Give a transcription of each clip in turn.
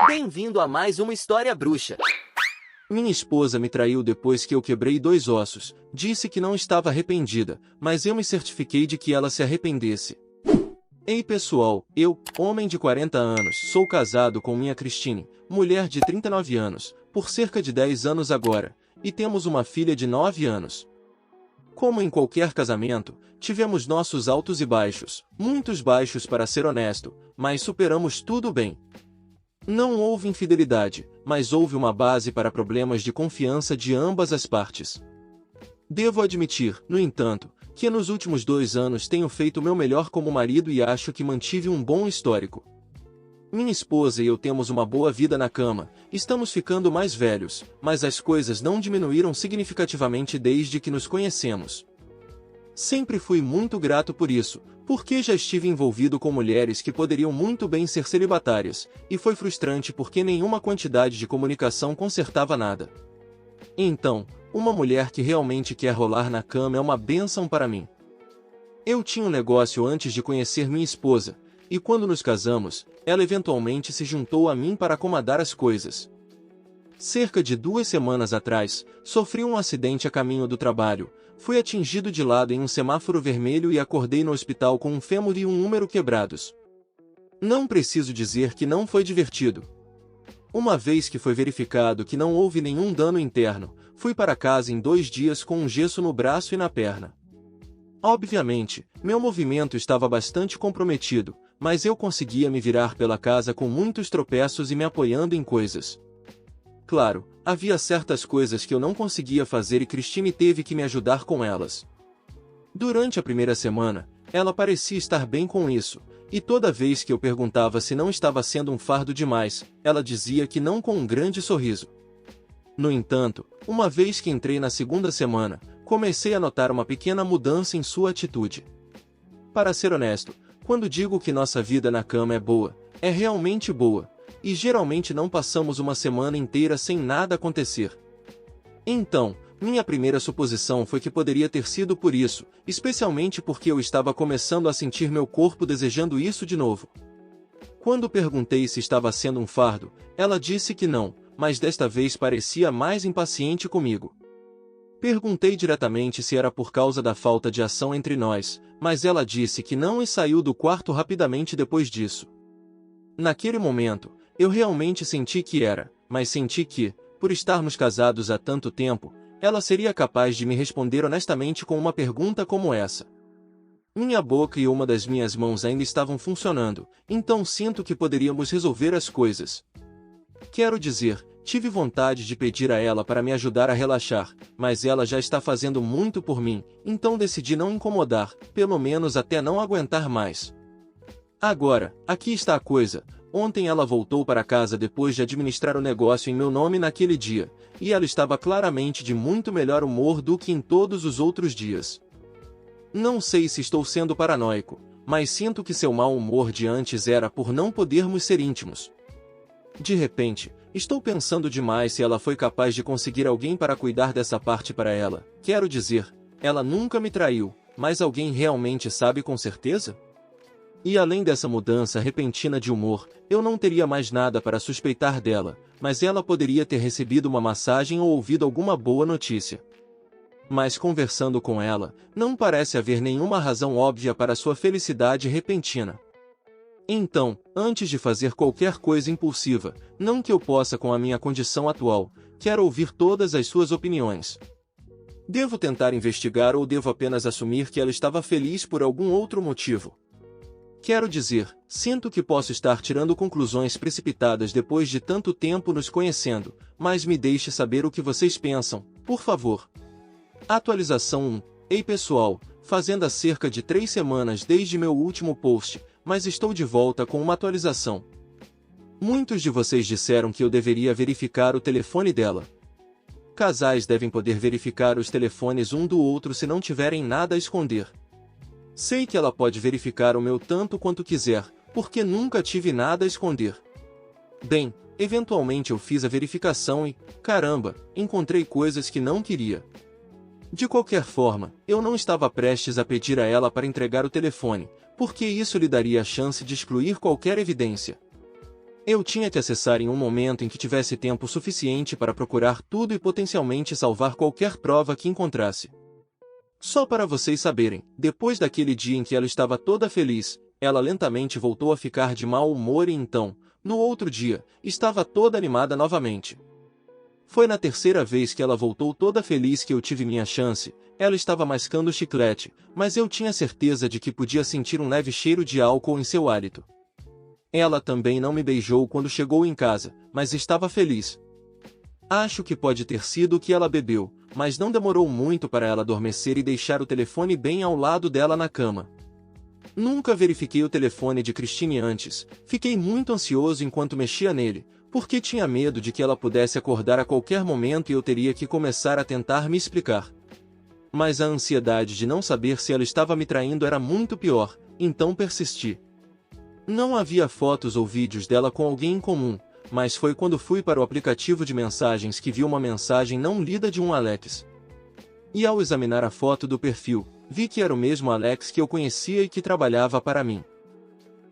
Bem-vindo a mais uma história bruxa. Minha esposa me traiu depois que eu quebrei 2 ossos. Disse que não estava arrependida, mas eu me certifiquei de que ela se arrependesse. Ei pessoal, eu, homem de 40 anos, sou casado com minha Christine, mulher de 39 anos, por cerca de 10 anos agora, e temos uma filha de 9 anos. Como em qualquer casamento, tivemos nossos altos e baixos, muitos baixos para ser honesto, mas superamos tudo bem. Não houve infidelidade, mas houve uma base para problemas de confiança de ambas as partes. Devo admitir, no entanto, que nos últimos 2 anos tenho feito o meu melhor como marido e acho que mantive um bom histórico. Minha esposa e eu temos uma boa vida na cama, estamos ficando mais velhos, mas as coisas não diminuíram significativamente desde que nos conhecemos. Sempre fui muito grato por isso, porque já estive envolvido com mulheres que poderiam muito bem ser celibatárias, e foi frustrante porque nenhuma quantidade de comunicação consertava nada. Então, uma mulher que realmente quer rolar na cama é uma bênção para mim. Eu tinha um negócio antes de conhecer minha esposa, e quando nos casamos, ela eventualmente se juntou a mim para acomodar as coisas. Cerca de 2 semanas atrás, sofri um acidente a caminho do trabalho, fui atingido de lado em um semáforo vermelho e acordei no hospital com um fêmur e um húmero quebrados. Não preciso dizer que não foi divertido. Uma vez que foi verificado que não houve nenhum dano interno, fui para casa em 2 dias com um gesso no braço e na perna. Obviamente, meu movimento estava bastante comprometido, mas eu conseguia me virar pela casa com muitos tropeços e me apoiando em coisas. Claro, havia certas coisas que eu não conseguia fazer e Christine teve que me ajudar com elas. Durante a primeira semana, ela parecia estar bem com isso, e toda vez que eu perguntava se não estava sendo um fardo demais, ela dizia que não com um grande sorriso. No entanto, uma vez que entrei na 2ª semana, comecei a notar uma pequena mudança em sua atitude. Para ser honesto, quando digo que nossa vida na cama é boa, é realmente boa, e geralmente não passamos uma semana inteira sem nada acontecer. Então, minha primeira suposição foi que poderia ter sido por isso, especialmente porque eu estava começando a sentir meu corpo desejando isso de novo. Quando perguntei se estava sendo um fardo, ela disse que não, mas desta vez parecia mais impaciente comigo. Perguntei diretamente se era por causa da falta de ação entre nós, mas ela disse que não e saiu do quarto rapidamente depois disso. Naquele momento, eu realmente senti que era, mas senti que, por estarmos casados há tanto tempo, ela seria capaz de me responder honestamente com uma pergunta como essa. Minha boca e uma das minhas mãos ainda estavam funcionando, então sinto que poderíamos resolver as coisas. Quero dizer, tive vontade de pedir a ela para me ajudar a relaxar, mas ela já está fazendo muito por mim, então decidi não incomodar, pelo menos até não aguentar mais. Agora, aqui está a coisa. Ontem ela voltou para casa depois de administrar o negócio em meu nome naquele dia, e ela estava claramente de muito melhor humor do que em todos os outros dias. Não sei se estou sendo paranoico, mas sinto que seu mau humor de antes era por não podermos ser íntimos. De repente, estou pensando demais se ela foi capaz de conseguir alguém para cuidar dessa parte para ela. Quero dizer, ela nunca me traiu, mas alguém realmente sabe com certeza? E além dessa mudança repentina de humor, eu não teria mais nada para suspeitar dela, mas ela poderia ter recebido uma massagem ou ouvido alguma boa notícia. Mas conversando com ela, não parece haver nenhuma razão óbvia para sua felicidade repentina. Então, antes de fazer qualquer coisa impulsiva, não que eu possa com a minha condição atual, quero ouvir todas as suas opiniões. Devo tentar investigar ou devo apenas assumir que ela estava feliz por algum outro motivo? Quero dizer, sinto que posso estar tirando conclusões precipitadas depois de tanto tempo nos conhecendo, mas me deixe saber o que vocês pensam, por favor. Atualização 1. Ei pessoal, fazendo há cerca de 3 semanas desde meu último post, mas estou de volta com uma atualização. Muitos de vocês disseram que eu deveria verificar o telefone dela. Casais devem poder verificar os telefones um do outro se não tiverem nada a esconder. Sei que ela pode verificar o meu tanto quanto quiser, porque nunca tive nada a esconder. Bem, eventualmente eu fiz a verificação e, caramba, encontrei coisas que não queria. De qualquer forma, eu não estava prestes a pedir a ela para entregar o telefone, porque isso lhe daria a chance de excluir qualquer evidência. Eu tinha que acessar em um momento em que tivesse tempo suficiente para procurar tudo e potencialmente salvar qualquer prova que encontrasse. Só para vocês saberem, depois daquele dia em que ela estava toda feliz, ela lentamente voltou a ficar de mau humor e então, no outro dia, estava toda animada novamente. Foi na terceira vez que ela voltou toda feliz que eu tive minha chance. Ela estava mascando o chiclete, mas eu tinha certeza de que podia sentir um leve cheiro de álcool em seu hálito. Ela também não me beijou quando chegou em casa, mas estava feliz. Acho que pode ter sido o que ela bebeu, mas não demorou muito para ela adormecer e deixar o telefone bem ao lado dela na cama. Nunca verifiquei o telefone de Christine antes, fiquei muito ansioso enquanto mexia nele, porque tinha medo de que ela pudesse acordar a qualquer momento e eu teria que começar a tentar me explicar. Mas a ansiedade de não saber se ela estava me traindo era muito pior, então persisti. Não havia fotos ou vídeos dela com alguém em comum, mas foi quando fui para o aplicativo de mensagens que vi uma mensagem não lida de um Alex. E ao examinar a foto do perfil, vi que era o mesmo Alex que eu conhecia e que trabalhava para mim.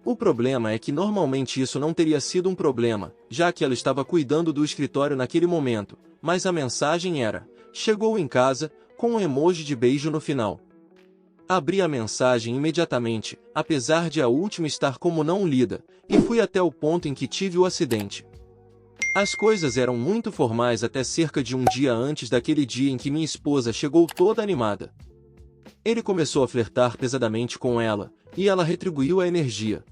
O problema é que normalmente isso não teria sido um problema, já que ela estava cuidando do escritório naquele momento, mas a mensagem era: chegou em casa, com um emoji de beijo no final. Abri a mensagem imediatamente, apesar de a última estar como não lida, e fui até o ponto em que tive o acidente. As coisas eram muito formais até cerca de um dia antes daquele dia em que minha esposa chegou toda animada. Ele começou a flertar pesadamente com ela, e ela retribuiu a energia.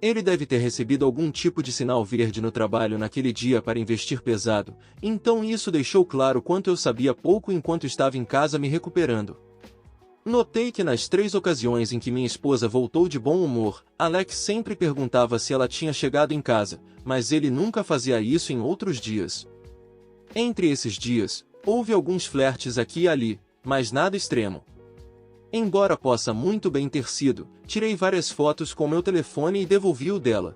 Ele deve ter recebido algum tipo de sinal verde no trabalho naquele dia para investir pesado, então isso deixou claro quanto eu sabia pouco enquanto estava em casa me recuperando. Notei que nas 3 ocasiões em que minha esposa voltou de bom humor, Alex sempre perguntava se ela tinha chegado em casa, mas ele nunca fazia isso em outros dias. Entre esses dias, houve alguns flertes aqui e ali, mas nada extremo. Embora possa muito bem ter sido, tirei várias fotos com meu telefone e devolvi o dela.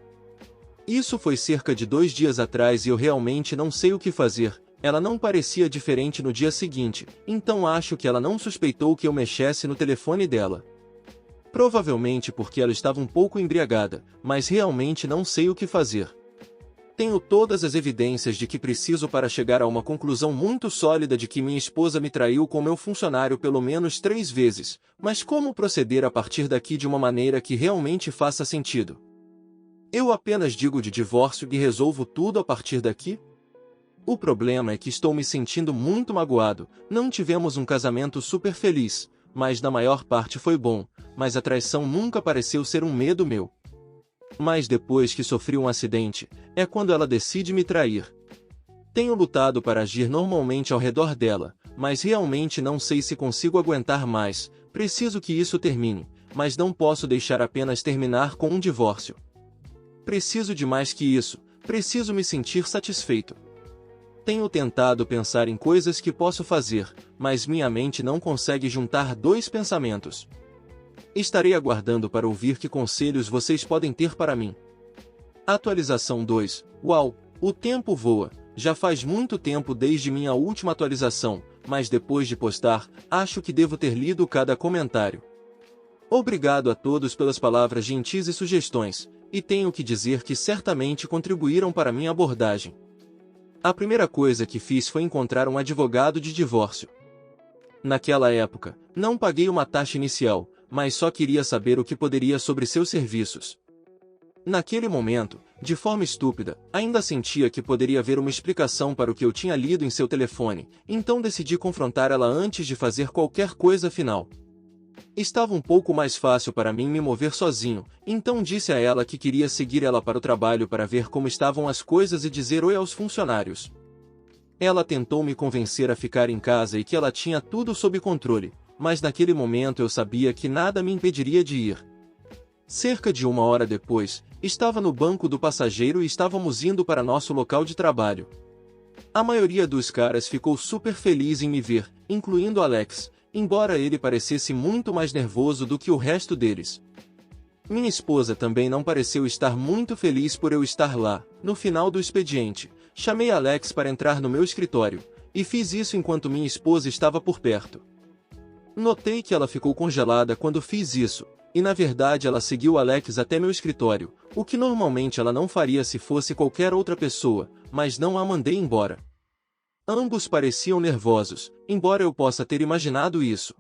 Isso foi cerca de 2 dias atrás e eu realmente não sei o que fazer. Ela não parecia diferente no dia seguinte, então acho que ela não suspeitou que eu mexesse no telefone dela. Provavelmente porque ela estava um pouco embriagada, mas realmente não sei o que fazer. Tenho todas as evidências de que preciso para chegar a uma conclusão muito sólida de que minha esposa me traiu com meu funcionário pelo menos 3 vezes, mas como proceder a partir daqui de uma maneira que realmente faça sentido? Eu apenas digo de divórcio e resolvo tudo a partir daqui? O problema é que estou me sentindo muito magoado. Não tivemos um casamento super feliz, mas na maior parte foi bom, mas a traição nunca pareceu ser um medo meu. Mas depois que sofri um acidente, é quando ela decide me trair. Tenho lutado para agir normalmente ao redor dela, mas realmente não sei se consigo aguentar mais. Preciso que isso termine, mas não posso deixar apenas terminar com um divórcio. Preciso de mais que isso, preciso me sentir satisfeito. Tenho tentado pensar em coisas que posso fazer, mas minha mente não consegue juntar 2 pensamentos. Estarei aguardando para ouvir que conselhos vocês podem ter para mim. Atualização 2. Uau, o tempo voa. Já faz muito tempo desde minha última atualização, mas depois de postar, acho que devo ter lido cada comentário. Obrigado a todos pelas palavras gentis e sugestões, e tenho que dizer que certamente contribuíram para minha abordagem. A primeira coisa que fiz foi encontrar um advogado de divórcio. Naquela época, não paguei uma taxa inicial, mas só queria saber o que poderia sobre seus serviços. Naquele momento, de forma estúpida, ainda sentia que poderia haver uma explicação para o que eu tinha lido em seu telefone, então decidi confrontar ela antes de fazer qualquer coisa final. Estava um pouco mais fácil para mim me mover sozinho, então disse a ela que queria seguir ela para o trabalho para ver como estavam as coisas e dizer oi aos funcionários. Ela tentou me convencer a ficar em casa e que ela tinha tudo sob controle, mas naquele momento eu sabia que nada me impediria de ir. Cerca de 1 hora depois, estava no banco do passageiro e estávamos indo para nosso local de trabalho. A maioria dos caras ficou super feliz em me ver, incluindo Alex, embora ele parecesse muito mais nervoso do que o resto deles. Minha esposa também não pareceu estar muito feliz por eu estar lá. No final do expediente, chamei Alex para entrar no meu escritório, e fiz isso enquanto minha esposa estava por perto. Notei que ela ficou congelada quando fiz isso, e na verdade ela seguiu Alex até meu escritório, o que normalmente ela não faria se fosse qualquer outra pessoa, mas não a mandei embora. Ambos pareciam nervosos, embora eu possa ter imaginado isso.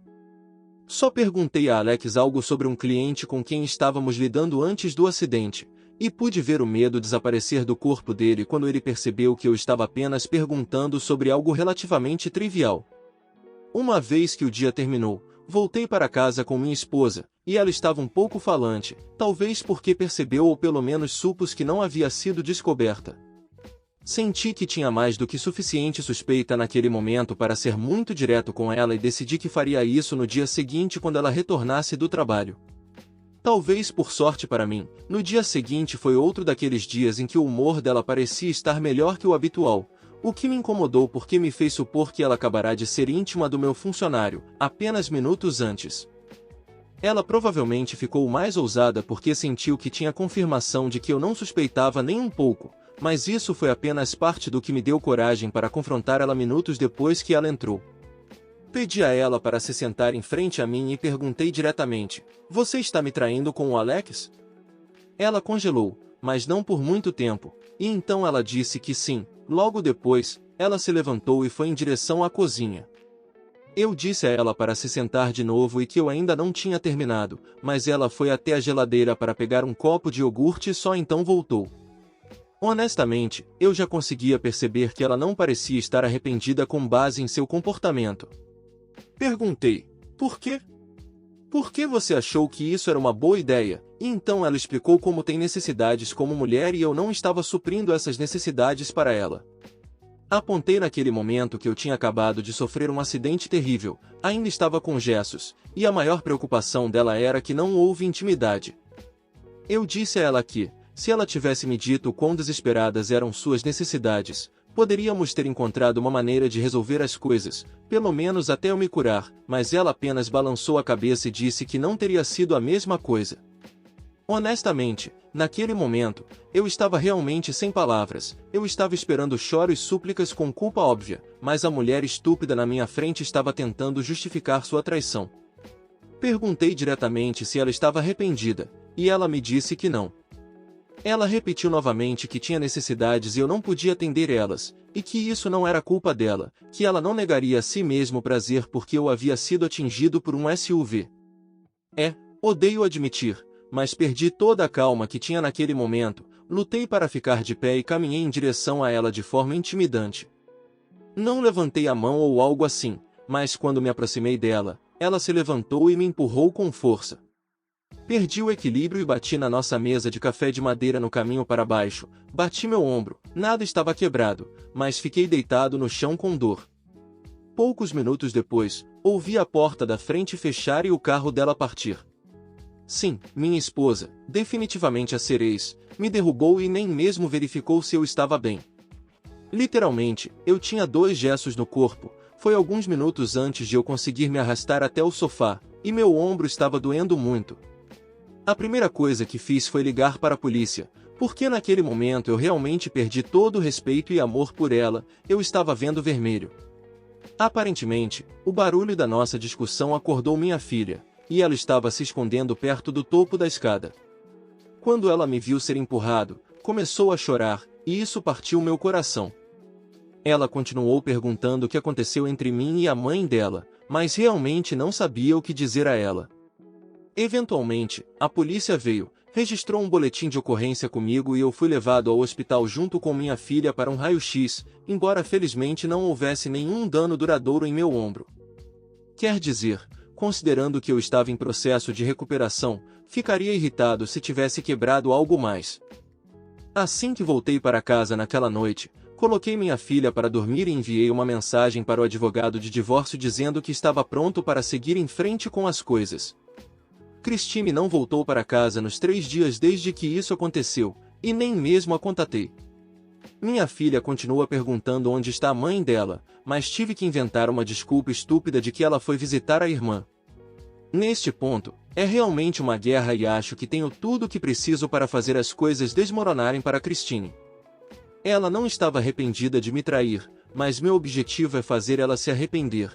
Só perguntei a Alex algo sobre um cliente com quem estávamos lidando antes do acidente, e pude ver o medo desaparecer do corpo dele quando ele percebeu que eu estava apenas perguntando sobre algo relativamente trivial. Uma vez que o dia terminou, voltei para casa com minha esposa, e ela estava um pouco falante, talvez porque percebeu ou pelo menos supôs que não havia sido descoberta. Senti que tinha mais do que suficiente suspeita naquele momento para ser muito direto com ela e decidi que faria isso no dia seguinte quando ela retornasse do trabalho. Talvez por sorte para mim, no dia seguinte foi outro daqueles dias em que o humor dela parecia estar melhor que o habitual, o que me incomodou porque me fez supor que ela acabará de ser íntima do meu funcionário, apenas minutos antes. Ela provavelmente ficou mais ousada porque sentiu que tinha confirmação de que eu não suspeitava nem um pouco, mas isso foi apenas parte do que me deu coragem para confrontar ela minutos depois que ela entrou. Pedi a ela para se sentar em frente a mim e perguntei diretamente: "Você está me traindo com o Alex?" Ela congelou, mas não por muito tempo, e então ela disse que sim. Logo depois, ela se levantou e foi em direção à cozinha. Eu disse a ela para se sentar de novo e que eu ainda não tinha terminado, mas ela foi até a geladeira para pegar um copo de iogurte e só então voltou. Honestamente, eu já conseguia perceber que ela não parecia estar arrependida com base em seu comportamento. Perguntei: "Por quê? Por que você achou que isso era uma boa ideia?" E então ela explicou como tem necessidades como mulher e eu não estava suprindo essas necessidades para ela. Apontei naquele momento que eu tinha acabado de sofrer um acidente terrível, ainda estava com gessos, e a maior preocupação dela era que não houve intimidade. Eu disse a ela que, se ela tivesse me dito quão desesperadas eram suas necessidades, poderíamos ter encontrado uma maneira de resolver as coisas, pelo menos até eu me curar, mas ela apenas balançou a cabeça e disse que não teria sido a mesma coisa. Honestamente, naquele momento, eu estava realmente sem palavras, eu estava esperando choros e súplicas com culpa óbvia, mas a mulher estúpida na minha frente estava tentando justificar sua traição. Perguntei diretamente se ela estava arrependida, e ela me disse que não. Ela repetiu novamente que tinha necessidades e eu não podia atender elas, e que isso não era culpa dela, que ela não negaria a si mesmo o prazer porque eu havia sido atingido por um SUV. Odeio admitir, mas perdi toda a calma que tinha naquele momento, lutei para ficar de pé e caminhei em direção a ela de forma intimidante. Não levantei a mão ou algo assim, mas quando me aproximei dela, ela se levantou e me empurrou com força. Perdi o equilíbrio e bati na nossa mesa de café de madeira no caminho para baixo, bati meu ombro, nada estava quebrado, mas fiquei deitado no chão com dor. Poucos minutos depois, ouvi a porta da frente fechar e o carro dela partir. Sim, minha esposa, definitivamente a Ceres, me derrubou e nem mesmo verificou se eu estava bem. Literalmente, eu tinha 2 gessos no corpo, foi alguns minutos antes de eu conseguir me arrastar até o sofá, e meu ombro estava doendo muito. A primeira coisa que fiz foi ligar para a polícia, porque naquele momento eu realmente perdi todo o respeito e amor por ela, eu estava vendo vermelho. Aparentemente, o barulho da nossa discussão acordou minha filha, e ela estava se escondendo perto do topo da escada. Quando ela me viu ser empurrado, começou a chorar, e isso partiu meu coração. Ela continuou perguntando o que aconteceu entre mim e a mãe dela, mas realmente não sabia o que dizer a ela. Eventualmente, a polícia veio, registrou um boletim de ocorrência comigo e eu fui levado ao hospital junto com minha filha para um raio-x, embora felizmente não houvesse nenhum dano duradouro em meu ombro. Quer dizer, considerando que eu estava em processo de recuperação, ficaria irritado se tivesse quebrado algo mais. Assim que voltei para casa naquela noite, coloquei minha filha para dormir e enviei uma mensagem para o advogado de divórcio dizendo que estava pronto para seguir em frente com as coisas. Christine não voltou para casa nos 3 dias desde que isso aconteceu, e nem mesmo a contatei. Minha filha continua perguntando onde está a mãe dela, mas tive que inventar uma desculpa estúpida de que ela foi visitar a irmã. Neste ponto, é realmente uma guerra e acho que tenho tudo o que preciso para fazer as coisas desmoronarem para Christine. Ela não estava arrependida de me trair, mas meu objetivo é fazer ela se arrepender.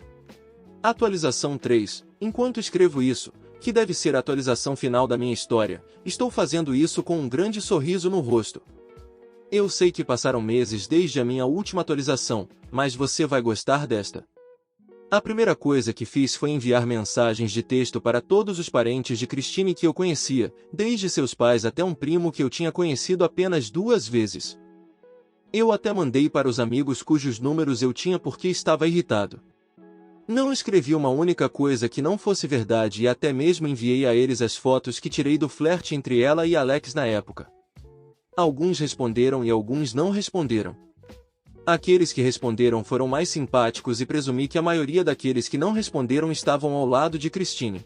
Atualização 3. Enquanto escrevo isso, que deve ser a atualização final da minha história, estou fazendo isso com um grande sorriso no rosto. Eu sei que passaram meses desde a minha última atualização, mas você vai gostar desta. A primeira coisa que fiz foi enviar mensagens de texto para todos os parentes de Christine que eu conhecia, desde seus pais até um primo que eu tinha conhecido apenas 2 vezes. Eu até mandei para os amigos cujos números eu tinha porque estava irritado. Não escrevi uma única coisa que não fosse verdade e até mesmo enviei a eles as fotos que tirei do flerte entre ela e Alex na época. Alguns responderam e alguns não responderam. Aqueles que responderam foram mais simpáticos e presumi que a maioria daqueles que não responderam estavam ao lado de Christine.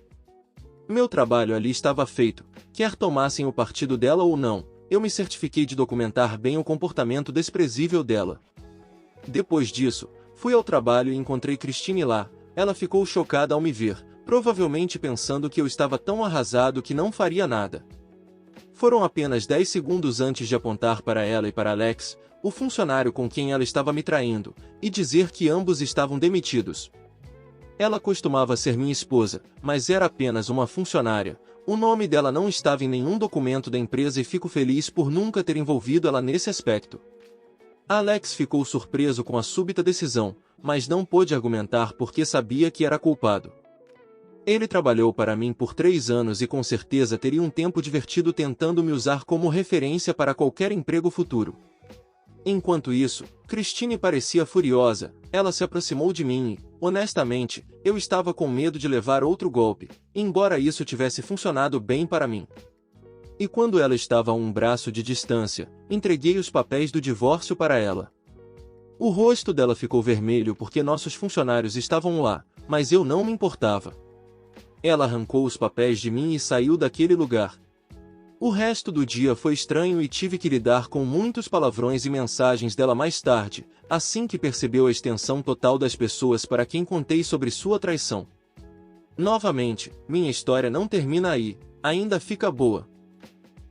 Meu trabalho ali estava feito, quer tomassem o partido dela ou não, eu me certifiquei de documentar bem o comportamento desprezível dela. Depois disso, fui ao trabalho e encontrei Christine lá. Ela ficou chocada ao me ver, provavelmente pensando que eu estava tão arrasado que não faria nada. Foram apenas 10 segundos antes de apontar para ela e para Alex, o funcionário com quem ela estava me traindo, e dizer que ambos estavam demitidos. Ela costumava ser minha esposa, mas era apenas uma funcionária. O nome dela não estava em nenhum documento da empresa e fico feliz por nunca ter envolvido ela nesse aspecto. Alex ficou surpreso com a súbita decisão, mas não pôde argumentar porque sabia que era culpado. Ele trabalhou para mim por 3 anos e com certeza teria um tempo divertido tentando me usar como referência para qualquer emprego futuro. Enquanto isso, Christine parecia furiosa. Ela se aproximou de mim e, honestamente, eu estava com medo de levar outro golpe, embora isso tivesse funcionado bem para mim. E quando ela estava a um braço de distância, entreguei os papéis do divórcio para ela. O rosto dela ficou vermelho porque nossos funcionários estavam lá, mas eu não me importava. Ela arrancou os papéis de mim e saiu daquele lugar. O resto do dia foi estranho e tive que lidar com muitos palavrões e mensagens dela mais tarde, assim que percebeu a extensão total das pessoas para quem contei sobre sua traição. Novamente, minha história não termina aí, ainda fica boa.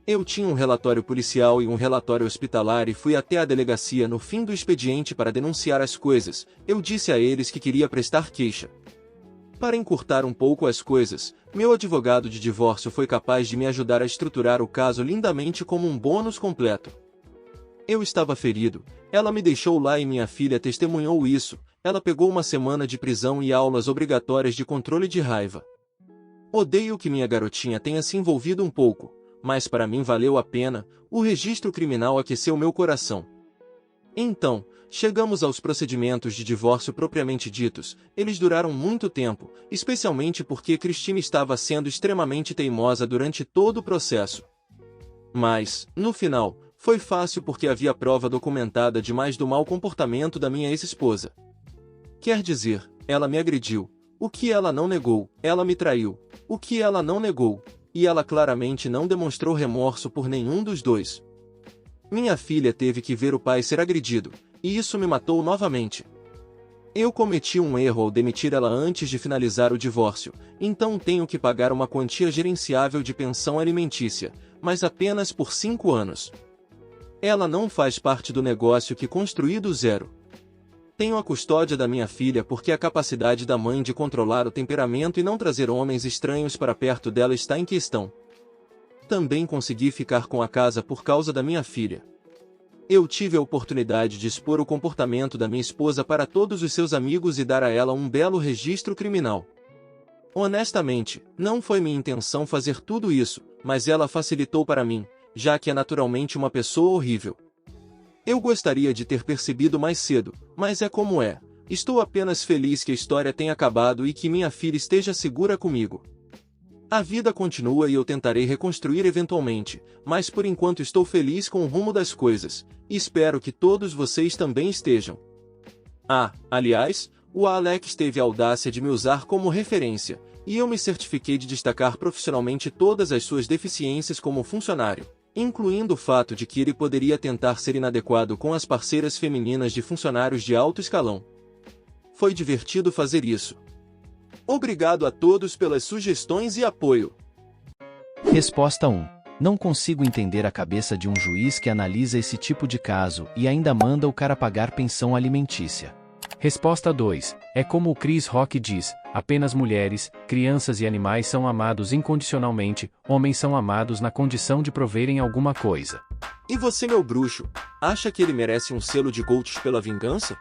Eu tinha um relatório policial e um relatório hospitalar e fui até a delegacia no fim do expediente para denunciar as coisas. Eu disse a eles que queria prestar queixa. Para encurtar um pouco as coisas, meu advogado de divórcio foi capaz de me ajudar a estruturar o caso lindamente como um bônus completo. Eu estava ferido, ela me deixou lá e minha filha testemunhou isso. Ela pegou uma semana de prisão e aulas obrigatórias de controle de raiva. Odeio que minha garotinha tenha se envolvido um pouco, mas para mim valeu a pena. O registro criminal aqueceu meu coração. Então, chegamos aos procedimentos de divórcio propriamente ditos. Eles duraram muito tempo, especialmente porque Christine estava sendo extremamente teimosa durante todo o processo. Mas, no final, foi fácil porque havia prova documentada demais do mau comportamento da minha ex-esposa. Quer dizer, ela me agrediu. O que ela não negou, ela me traiu. O que ela não negou, e ela claramente não demonstrou remorso por nenhum dos dois. Minha filha teve que ver o pai ser agredido, e isso me matou novamente. Eu cometi um erro ao demitir ela antes de finalizar o divórcio, então tenho que pagar uma quantia gerenciável de pensão alimentícia, mas apenas por 5 anos. Ela não faz parte do negócio que construí do zero. Tenho a custódia da minha filha porque a capacidade da mãe de controlar o temperamento e não trazer homens estranhos para perto dela está em questão. Também consegui ficar com a casa por causa da minha filha. Eu tive a oportunidade de expor o comportamento da minha esposa para todos os seus amigos e dar a ela um belo registro criminal. Honestamente, não foi minha intenção fazer tudo isso, mas ela facilitou para mim, já que é naturalmente uma pessoa horrível. Eu gostaria de ter percebido mais cedo, mas é como é. Estou apenas feliz que a história tenha acabado e que minha filha esteja segura comigo. A vida continua e eu tentarei reconstruir eventualmente, mas por enquanto estou feliz com o rumo das coisas, e espero que todos vocês também estejam. Aliás, o Alex teve a audácia de me usar como referência, e eu me certifiquei de destacar profissionalmente todas as suas deficiências como funcionário, incluindo o fato de que ele poderia tentar ser inadequado com as parceiras femininas de funcionários de alto escalão. Foi divertido fazer isso. Obrigado a todos pelas sugestões e apoio. Resposta 1. Não consigo entender a cabeça de um juiz que analisa esse tipo de caso e ainda manda o cara pagar pensão alimentícia. Resposta 2. É como o Chris Rock diz, apenas mulheres, crianças e animais são amados incondicionalmente, homens são amados na condição de proverem alguma coisa. E você, meu bruxo, acha que ele merece um selo de coaches pela vingança?